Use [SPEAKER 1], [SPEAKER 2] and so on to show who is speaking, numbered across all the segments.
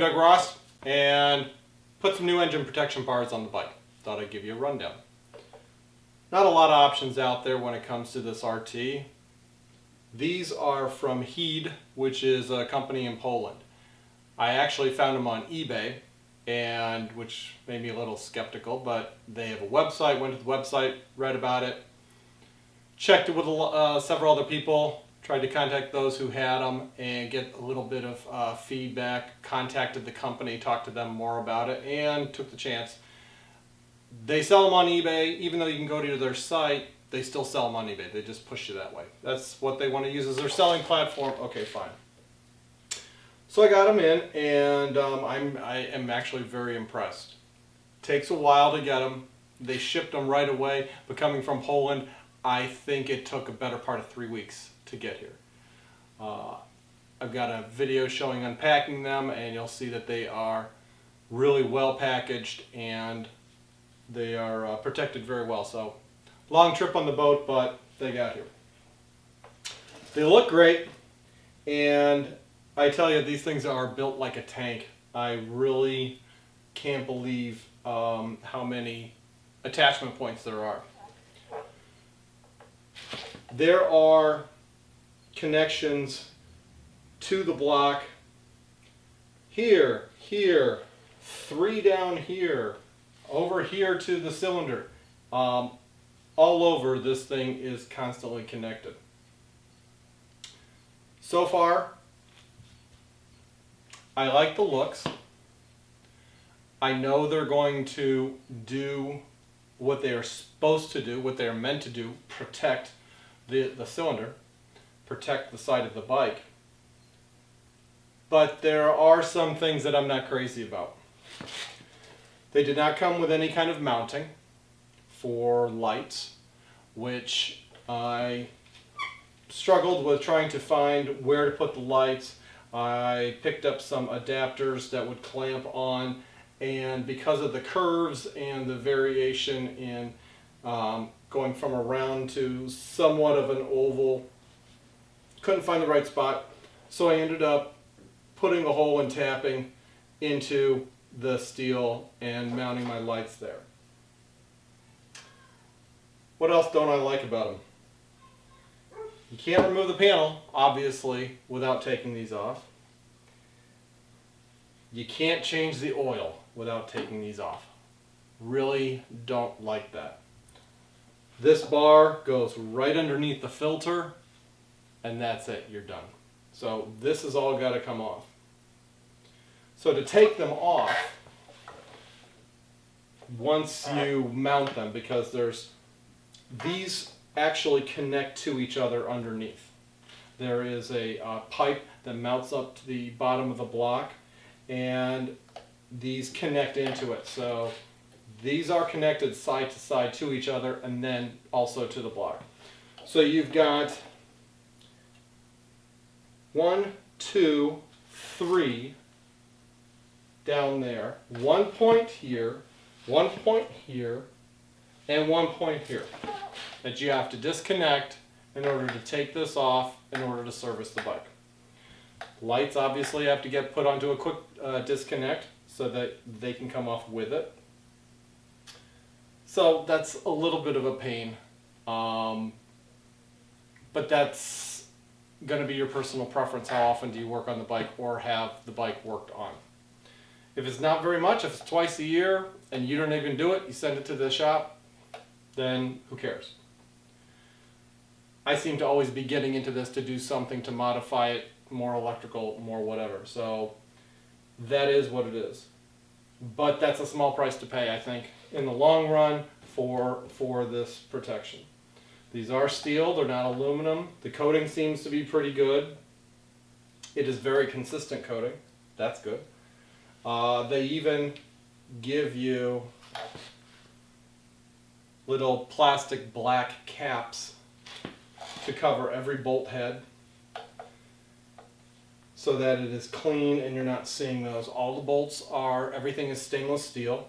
[SPEAKER 1] Doug Ross, and put some new engine protection bars on the bike. Thought I'd give you a rundown. Not a lot of options out there when it comes to this RT. These are from Heed, which is a company in Poland. I actually found them on eBay, and which made me a little skeptical, but they have a website, went to the website, read about it, checked it with several other people, tried to contact those who had them and get a little bit of feedback, contacted the company, talked to them more about it, and took the chance. They sell them on eBay. Even though you can go to their site, they still sell them on eBay. They just push you that way. That's what they want to use as their selling platform. Okay, fine. So I got them in, and I am actually very impressed. Takes a while to get them. They shipped them right away, but coming from Poland, I think it took a better part of 3 weeks to get here. I've got a video showing unpacking them, and you'll see that they are really well packaged and they are protected very well. So long trip on the boat, but they got here. They look great, and I tell you, these things are built like a tank. I really can't believe how many attachment points there are. There are connections to the block here, here, 3 down here, over here to the cylinder. All over, this thing is constantly connected. So far, I like the looks. I know they're going to do what they are supposed to do, what they are meant to do, protect the cylinder, protect the side of the bike. But there are some things that I'm not crazy about. They did not come with any kind of mounting for lights, which I struggled with trying to find where to put the lights. I picked up some adapters that would clamp on, and because of the curves and the variation in going from a round to somewhat of an oval, couldn't find the right spot, so I ended up putting a hole and tapping into the steel and mounting my lights there. What else don't I like about them? You can't remove the panel, obviously, without taking these off. You can't change the oil without taking these off. Really don't like that. This bar goes right underneath the filter, and that's it, you're done. So this has all got to come off. So to take them off, once you mount them, because these actually connect to each other underneath. There is a pipe that mounts up to the bottom of the block, and these connect into it. So these are connected side to side to each other, and then also to the block. So you've got 1, 2, 3 down there, 1 point here, 1 point here, and 1 point here that you have to disconnect in order to take this off in order to service the bike. Lights obviously have to get put onto a quick disconnect so that they can come off with it. So that's a little bit of a pain, but that's going to be your personal preference. How often do you work on the bike or have the bike worked on? If it's not very much, if it's twice a year and you don't even do it, you send it to the shop, then who cares? I seem to always be getting into this to do something to modify it, more electrical, more whatever. So that is what it is. But that's a small price to pay, I think, in the long run for this protection. These are steel, they're not aluminum. The coating seems to be pretty good. It is very consistent coating. That's good. They even give you little plastic black caps to cover every bolt head so that it is clean and you're not seeing those. All the bolts are, everything is stainless steel.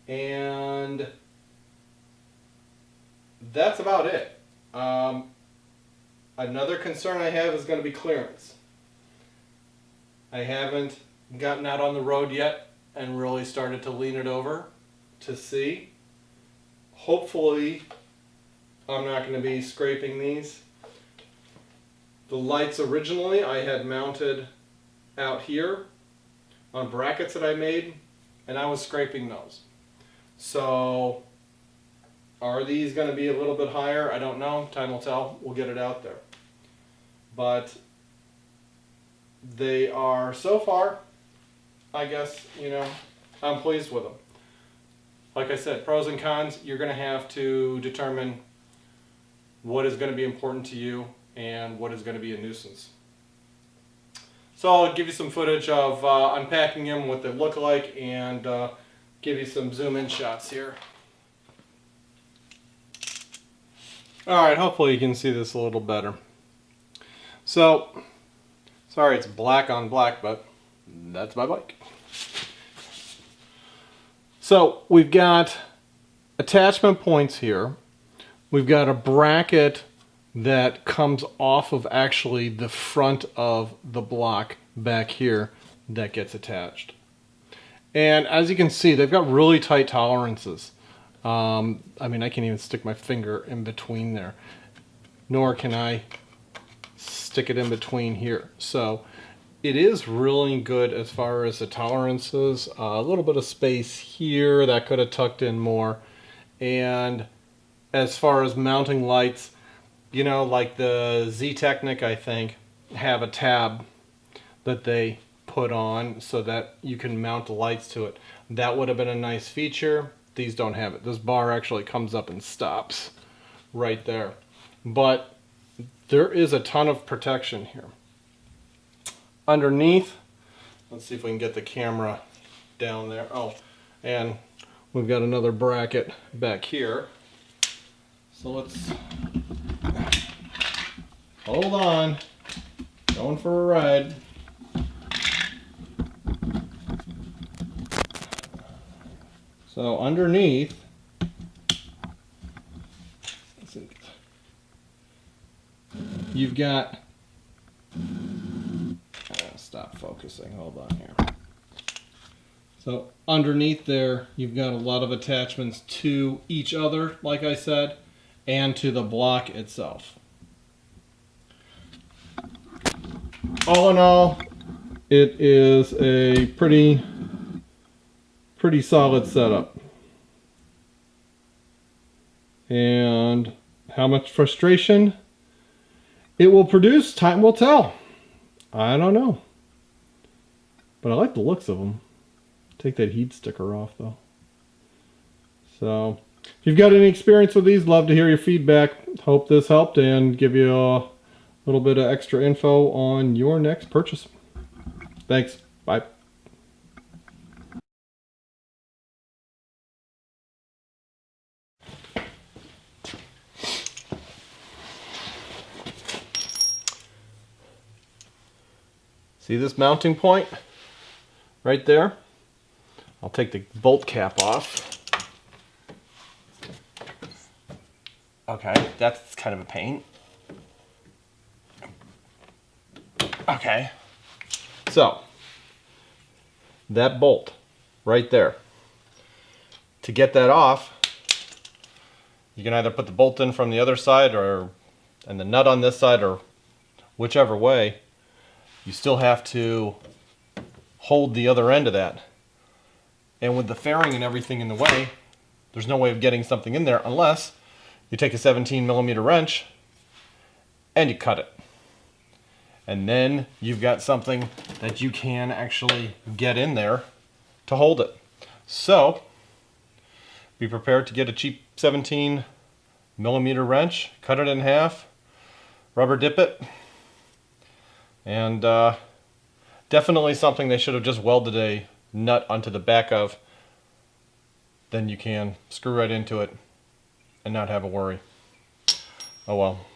[SPEAKER 1] And that's about it. Another concern I have is going to be clearance. I haven't gotten out on the road yet and really started to lean it over to see. Hopefully I'm not going to be scraping these. The lights originally I had mounted out here on brackets that I made, and I was scraping those. So are these going to be a little bit higher? I don't know. Time will tell. We'll get it out there. But they are, so far, I guess, you know, I'm pleased with them. Like I said, pros and cons, you're going to have to determine what is going to be important to you and what is going to be a nuisance. So I'll give you some footage of unpacking them, what they look like, and give you some zoom in shots here. Alright, hopefully you can see this a little better. So, sorry it's black on black, but that's my bike. So we've got attachment points here. We've got a bracket that comes off of actually the front of the block back here that gets attached. And as you can see, they've got really tight tolerances. I mean, I can't even stick my finger in between there, nor can I stick it in between here. So it is really good as far as the tolerances. A little bit of space here that could have tucked in more. And as far as mounting lights, you know, like the Z-Technic, I think, have a tab that they put on so that you can mount the lights to it. That would have been a nice feature. These don't have it. This bar actually comes up and stops right there. But there is a ton of protection here. Underneath, let's see if we can get the camera down there. Oh, and we've got another bracket back here. So let's hold on. Going for a ride. So underneath, you've got, stop focusing, hold on here. So underneath there, you've got a lot of attachments to each other, like I said, and to the block itself. All in all, it is a pretty solid setup. And how much frustration it will produce, time will tell. I don't know. But I like the looks of them. Take that heat sticker off though. So, if you've got any experience with these, love to hear your feedback. Hope this helped and give you a little bit of extra info on your next purchase. Thanks. Bye. See this mounting point right there? I'll take the bolt cap off. Okay, that's kind of a pain. Okay, so that bolt right there. To get that off, you can either put the bolt in from the other side and the nut on this side, or whichever way. You still have to hold the other end of that. And with the fairing and everything in the way, there's no way of getting something in there unless you take a 17mm wrench and you cut it. And then you've got something that you can actually get in there to hold it. So, be prepared to get a cheap 17mm wrench, cut it in half, rubber dip it, and definitely something they should have just welded a nut onto the back of. Then you can screw right into it and not have a worry. Oh well.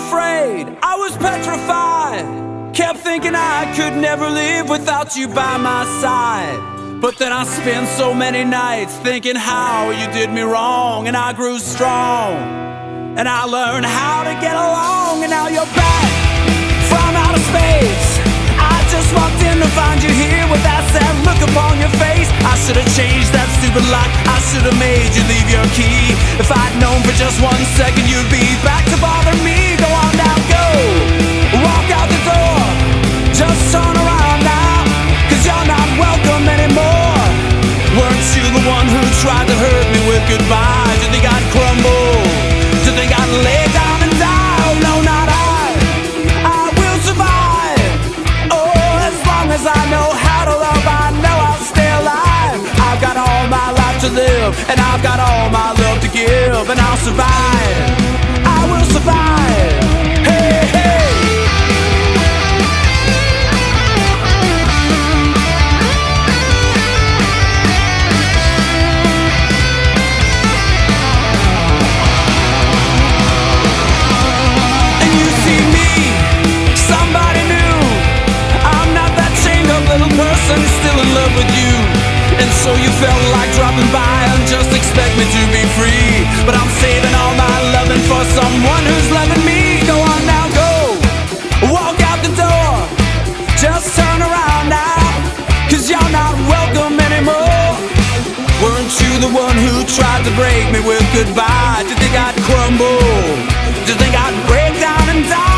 [SPEAKER 2] afraid, I was petrified. Kept thinking I could never live without you by my side. But then I spent so many nights thinking how you did me wrong, and I grew strong, and I learned how to get along. And now you're back from outer space. I just walked in to find you here with that sad look upon your face. I should have changed that stupid lock, I should have made you leave your key. If I'd known for just 1 second you'd be back to bother me. Go on now, go, walk out the door. Just turn around now, 'cause you're not welcome anymore. Weren't you the one who tried to hurt me with goodbyes? You think I'd crumble? Do you think I'd lay down and die? Oh no, not I. I will survive. Oh, as long as I know how to love, I know I'll stay alive. I've got all my life to live, and I've got all my love to give, and I'll survive. I will survive. Hey, hey. Still in love with you, and so you felt like dropping by and just expect me to be free. But I'm saving all my loving for someone who's loving me. Go on now, go, walk out the door. Just turn around now, 'cause you're not welcome anymore. Weren't you the one who tried to break me with goodbye? Did you think I'd crumble? Did you think I'd break down and die?